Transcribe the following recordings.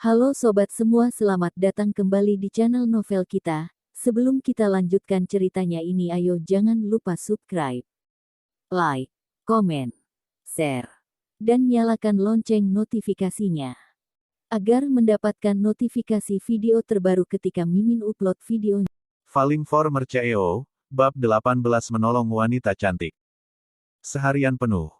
Halo sobat semua, selamat datang kembali di channel novel kita. Sebelum kita lanjutkan ceritanya ini, ayo jangan lupa subscribe, like, komen, share, dan nyalakan lonceng notifikasinya agar mendapatkan notifikasi video terbaru ketika Mimin upload video. Falling for Merceo, bab 18 menolong wanita cantik. Seharian penuh.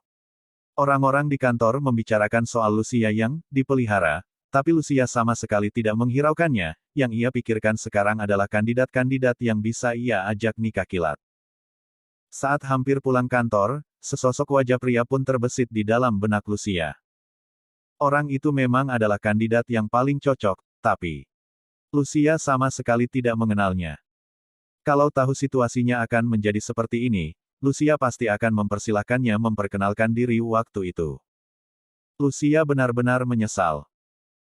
Orang-orang di kantor membicarakan soal Lucia yang dipelihara, tapi Lucia sama sekali tidak menghiraukannya. Yang ia pikirkan sekarang adalah kandidat-kandidat yang bisa ia ajak nikah kilat. Saat hampir pulang kantor, sesosok wajah pria pun terbesit di dalam benak Lucia. Orang itu memang adalah kandidat yang paling cocok, tapi Lucia sama sekali tidak mengenalnya. Kalau tahu situasinya akan menjadi seperti ini, Lucia pasti akan mempersilahkannya memperkenalkan diri waktu itu. Lucia benar-benar menyesal.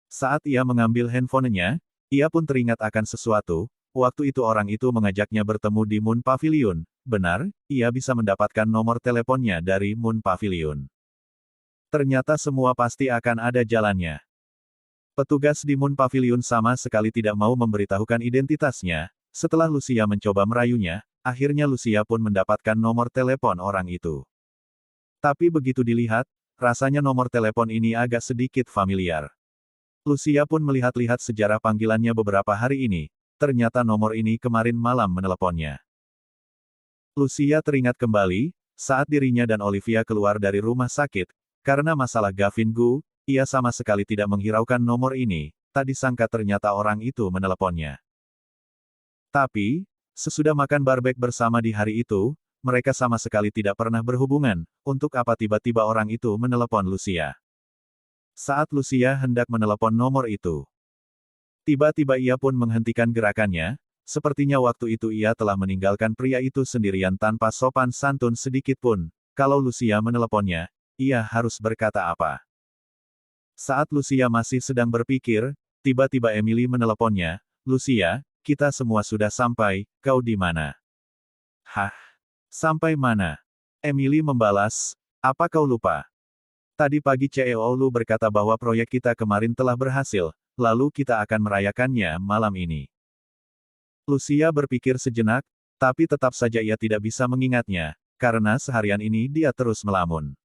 Saat ia mengambil handphonenya, ia pun teringat akan sesuatu. Waktu itu orang itu mengajaknya bertemu di Moon Pavilion. Benar, ia bisa mendapatkan nomor teleponnya dari Moon Pavilion. Ternyata semua pasti akan ada jalannya. Petugas di Moon Pavilion sama sekali tidak mau memberitahukan identitasnya. Setelah Lucia mencoba merayunya, akhirnya Lucia pun mendapatkan nomor telepon orang itu. Tapi begitu dilihat, rasanya nomor telepon ini agak sedikit familiar. Lucia pun melihat-lihat sejarah panggilannya beberapa hari ini. Ternyata nomor ini kemarin malam meneleponnya. Lucia teringat kembali, saat dirinya dan Olivia keluar dari rumah sakit, karena masalah Gavin Gu, ia sama sekali tidak menghiraukan nomor ini. Tak disangka ternyata orang itu meneleponnya. Tapi, sesudah makan barbek bersama di hari itu, mereka sama sekali tidak pernah berhubungan. Untuk apa tiba-tiba orang itu menelepon Lucia? Saat Lucia hendak menelepon nomor itu, tiba-tiba ia pun menghentikan gerakannya. Sepertinya waktu itu ia telah meninggalkan pria itu sendirian tanpa sopan santun sedikit pun. Kalau Lucia meneleponnya, ia harus berkata apa? Saat Lucia masih sedang berpikir, tiba-tiba Emily meneleponnya. Lucia, kita semua sudah sampai, kau di mana? Hah? Sampai mana? Emily membalas, apa kau lupa? Tadi pagi CEO Lu berkata bahwa proyek kita kemarin telah berhasil, lalu kita akan merayakannya malam ini. Lucia berpikir sejenak, tapi tetap saja ia tidak bisa mengingatnya, karena seharian ini dia terus melamun.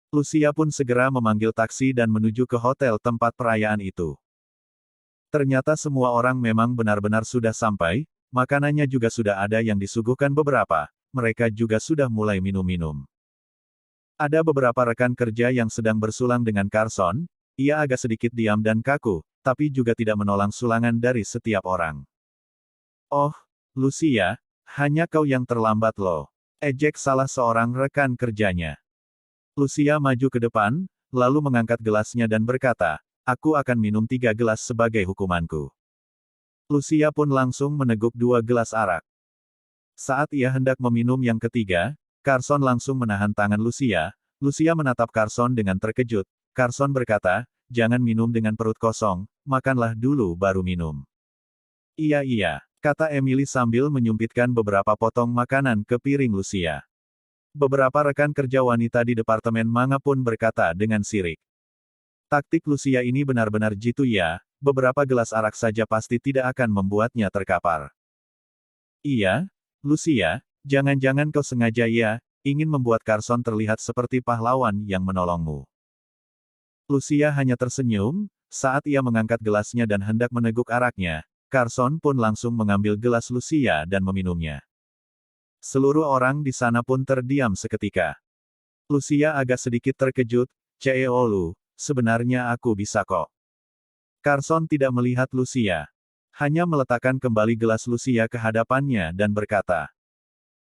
Lucia pun segera memanggil taksi dan menuju ke hotel tempat perayaan itu. Ternyata semua orang memang benar-benar sudah sampai, makanannya juga sudah ada yang disuguhkan beberapa, mereka juga sudah mulai minum-minum. Ada beberapa rekan kerja yang sedang bersulang dengan Carson, ia agak sedikit diam dan kaku, tapi juga tidak menolak sulangan dari setiap orang. Oh, Lucia, hanya kau yang terlambat loh. Ejek salah seorang rekan kerjanya. Lucia maju ke depan, lalu mengangkat gelasnya dan berkata, aku akan minum 3 gelas sebagai hukumanku. Lucia pun langsung meneguk 2 gelas arak. Saat ia hendak meminum yang ketiga, Carson langsung menahan tangan Lucia. Lucia menatap Carson dengan terkejut. Carson berkata, jangan minum dengan perut kosong, makanlah dulu baru minum. Iya, kata Emily sambil menyumpitkan beberapa potong makanan ke piring Lucia. Beberapa rekan kerja wanita di departemen manga pun berkata dengan sirik. Taktik Lucia ini benar-benar jitu ya, beberapa gelas arak saja pasti tidak akan membuatnya terkapar. Iya, Lucia, jangan-jangan kau sengaja ya, ingin membuat Carson terlihat seperti pahlawan yang menolongmu. Lucia hanya tersenyum, saat ia mengangkat gelasnya dan hendak meneguk araknya, Carson pun langsung mengambil gelas Lucia dan meminumnya. Seluruh orang di sana pun terdiam seketika. Lucia agak sedikit terkejut, CEO Lu, sebenarnya aku bisa kok. Carson tidak melihat Lucia. Hanya meletakkan kembali gelas Lucia ke hadapannya dan berkata,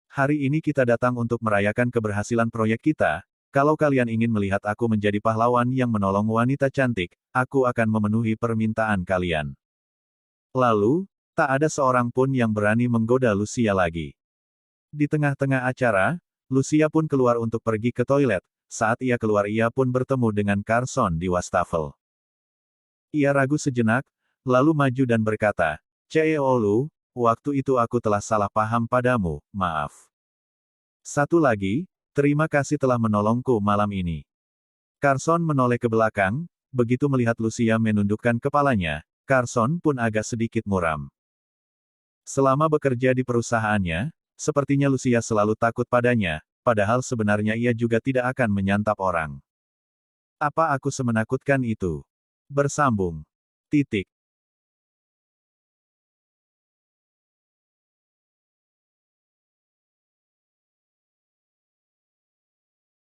hari ini kita datang untuk merayakan keberhasilan proyek kita. Kalau kalian ingin melihat aku menjadi pahlawan yang menolong wanita cantik, aku akan memenuhi permintaan kalian. Lalu, tak ada seorang pun yang berani menggoda Lucia lagi. Di tengah-tengah acara, Lucia pun keluar untuk pergi ke toilet. Saat ia keluar ia pun bertemu dengan Carson di wastafel. Ia ragu sejenak, lalu maju dan berkata, CEO Lu, waktu itu aku telah salah paham padamu, maaf. Satu lagi, terima kasih telah menolongku malam ini. Carson menoleh ke belakang, begitu melihat Lucia menundukkan kepalanya, Carson pun agak sedikit muram. Selama bekerja di perusahaannya, sepertinya Lucia selalu takut padanya, padahal sebenarnya ia juga tidak akan menyantap orang. Apa aku semenakutkan itu? Bersambung. Titik.